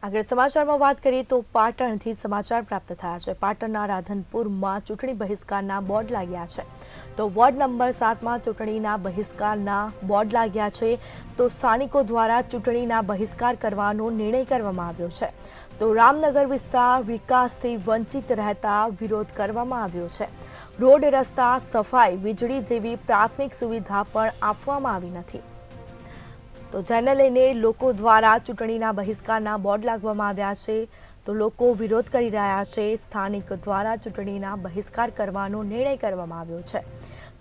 આગળ સમાચારમાં વાત કરીએ તો પાટણથી સમાચાર પ્રાપ્ત થયા છે। પાટણના રાધનપુરમાં ચૂંટણી બહિષ્કારના બોર્ડ લાગ્યા છે। તો વોર્ડ નંબર 7માં ચૂંટણીના બહિષ્કારના બોર્ડ લાગ્યા છે। તો સ્થાનિકો દ્વારા ચૂંટણીના બહિષ્કાર કરવાનો નિર્ણય કરવામાં આવ્યો છે। તો રામનગર વિસ્તાર વિકાસથી વંચિત રહેતા વિરોધ કરવામાં આવ્યો છે। રોડ રસ્તા સફાઈ વીજળી જેવી પ્રાથમિક સુવિધા પણ આપવામાં આવી નથી। તો જેને લઈને લોકો દ્વારા ચૂંટણીના બહિષ્કારના બોર્ડ લાગવામાં આવ્યા છે। તો લોકો વિરોધ કરી રહ્યા છે। સ્થાનિક દ્વારા ચૂંટણીના બહિષ્કાર કરવાનો નિર્ણય કરવામાં આવ્યો છે।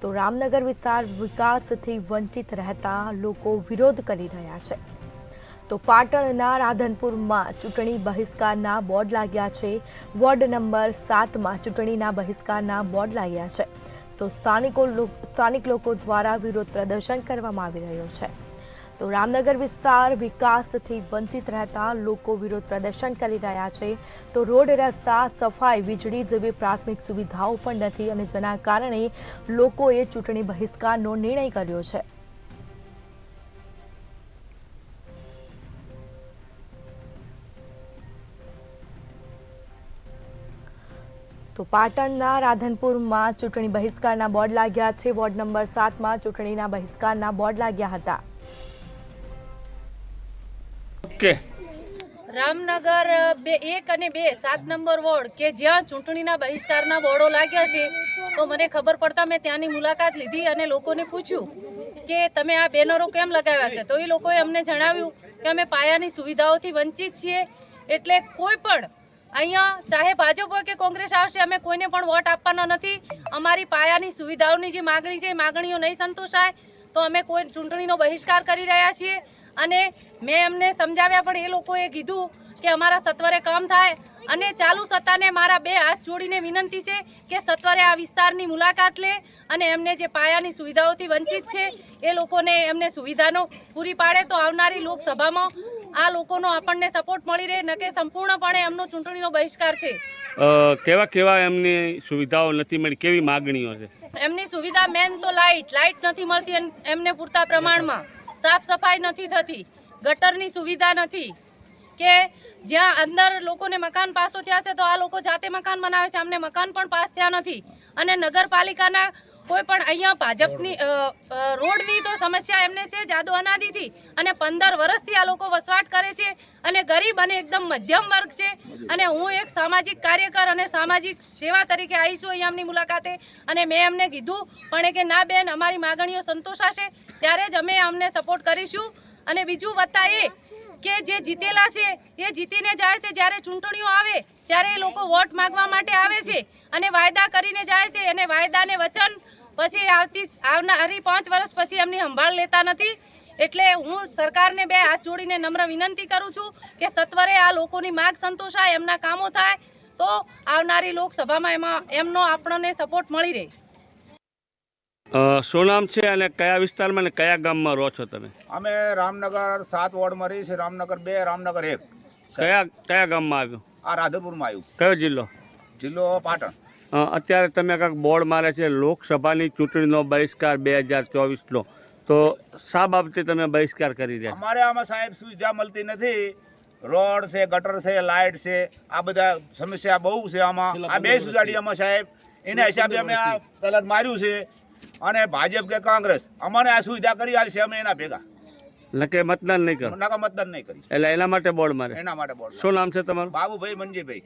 તો રામનગર વિસ્તાર વિકાસથી વંચિત રહેતા લોકો વિરોધ કરી રહ્યા છે। તો પાટણના રાધનપુરમાં ચૂંટણી બહિષ્કારના બોર્ડ લાગ્યા છે। વોર્ડ નંબર 7માં ચૂંટણીના બહિષ્કારના બોર્ડ લાગ્યા છે। તો સ્થાનિક લોકો દ્વારા વિરોધ પ્રદર્શન કરવામાં આવી રહ્યો છે। તો રામનગર વિસ્તાર વિકાસથી વંચિત રહેતા લોકો વિરોધ પ્રદર્શન કરી રહ્યા છે। તો રોડ રસ્તા સફાઈ વીજળી જેવી પ્રાથમિક સુવિધાઓ પણ નથી અને જેના કારણે લોકોએ ચૂંટણી બહિષ્કારનો નિર્ણય કર્યો છે। તો પાટણના રાધનપુરમાં ચૂંટણી બહિષ્કારના બોર્ડ લાગ્યા છે। વોર્ડ નંબર 7માં ચૂંટણીના બહિષ્કારના બોર્ડ લાગ્યા હતા। રામનગર 1 અને 2 7 નંબર વોર્ડ કે જ્યાં ચૂંટણીના બહિષ્કારના બોર્ડો લાગ્યા છે, તો મને ખબર પડતા મેં ત્યાંની મુલાકાત લીધી અને લોકોને પૂછ્યું કે તમે આ બેનરો કેમ લગાવ્યા છે। તો એ લોકોએ અમને જણાવ્યું કે અમે પાયાની સુવિધાઓથી વંચિત છીએ, એટલે કોઈ પણ અહીંયા ચાહે ભાજપ હોય કે કોંગ્રેસ આવશે, અમે કોઈને પણ વોટ આપવાના નથી। અમારી પાયાની સુવિધાઓની જે માગણી છે એ માગણીઓ નહીં સંતોષાય તો અમે કોઈ ચૂંટણીનો બહિષ્કાર કરી રહ્યા છીએ। અને મેં એમને સમજાવ્યા પણ એ લોકોએ કીધું કે અમારા સત્વરે કામ થાય અને ચાલુ સત્તાને મારા 2 હાથ જોડીને વિનંતી છે કે સત્વરે આ વિસ્તારની મુલાકાત લે અને એમને જે પાયાની સુવિધાઓથી વંચિત છે એ લોકોને એમને સુવિધાનો પૂરી પાડે તો આવનારી લોકસભામાં આ લોકોનો આપણને સપોર્ટ મળી રહે, ન કે સંપૂર્ણપણે એમનો ચૂંટણીનો બહિષ્કાર છે। કેવા એમની સુવિધાઓ નથી મળી, કેવી માગણીઓ છે એમની સુવિધા? મેન તો લાઇટ નથી મળતી એમને પૂરતા પ્રમાણમાં, સાફ સફાઈ નથી થતી, ગટરની સુવિધા નથી, કે જ્યાં અંદર લોકોને મકાન પાસો થયા છે તો આ લોકો જાતે મકાન બનાવે છે, અમને મકાન પણ પાસ થયા નથી। અને નગરપાલિકાના કોઈ પણ અહીંયા ભાજપની રોડની તો સમસ્યા એમને છે જાદુ અનાદિથી, અને 15 વર્ષથી આ લોકો વસવાટ કરે છે અને ગરીબ અને એકદમ મધ્યમ વર્ગ છે। અને હું એક સામાજિક કાર્યકર અને સામાજિક સેવા તરીકે આવી છું અહીંયા એમની મુલાકાતે, અને મેં એમને કીધું પણ કે ના બેન, અમારી માગણીઓ સંતોષાશે ત્યારે જ અમે અમને સપોર્ટ કરીશું। અને બીજું વત્તા એ કે જે જીતેલા છે એ જીતીને જાય છે, જ્યારે ચૂંટણીઓ આવે ત્યારે એ લોકો વોટ માંગવા માટે આવે છે અને વાયદા કરીને જાય છે, અને વાયદાને વચન પછી આવનારી 5 વર્ષ પછી એમની સંભાળ લેતા નથી। એટલે હું સરકારને 2 હાથ જોડીને નમ્ર વિનંતી કરું છું કે સત્વરે આ લોકોની માંગ સંતોષાય, એમના કામો થાય તો આવનારી લોકસભામાં એમનો આપણને સપોર્ટ મળી રહે। શું નામ છે અને કયા વિસ્તારમાં અને કયા ગામમાં રહો છો તમે? અમે રામનગર 7 વોર્ડમાં રહીએ છીએ। રામનગર 2, રામનગર 1। કયા ગામમાં આવ્યું? આ રાધનપુરમાં આવ્યું। કયો જિલ્લો? જિલ્લો પાટણ। અત્યારે તમે કાંઈક બોર્ડ મારે છે લોકસભાની ચૂંટણીનો બહિષ્કાર 2024નો, તો શા બાબતે તમે બહિષ્કાર કરી રહ્યા? અમારે આમાં સાહેબ સુવિધા મળતી નથી, રોડ છે, ગટર છે, લાઇટ છે, આ બધા સમસ્યા બહુ છે આમાં। આ 2 સુધારીયામાં સાહેબ એના હિસાબે અમે આ પહેલાં માર્યું છે, અને ભાજપ કે કોંગ્રેસ અમને આ સુવિધા કરી આલશે, અમે એના ભેગા નકે મતદાન નહીં કરો? નકા મતદાન નહીં કરી, એટલે એના માટે બોર્ડ મારે? એના માટે બોર્ડ। શું નામ છે તમારું? બાબુભાઈ મંજીભાઈ।